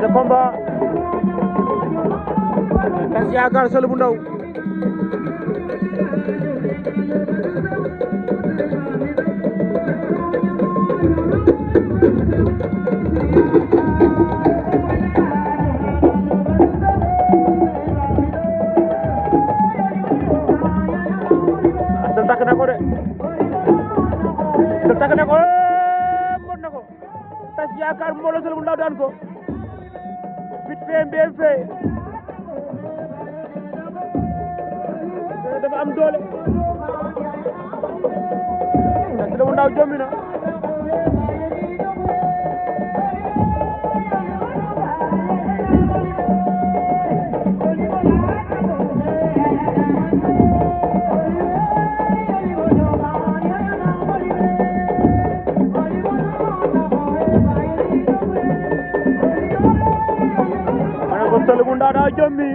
de combat Tass Yakar Sël bu Ndaw Sël takk na ko de Sël takk na ko mën na ko Tass Yakar mbooloo Sël bu Ndaw daan ko vite fait bien fait dafa am doole Tass Sël bu Ndaw jommi na Sël bu Ndaw daa jommi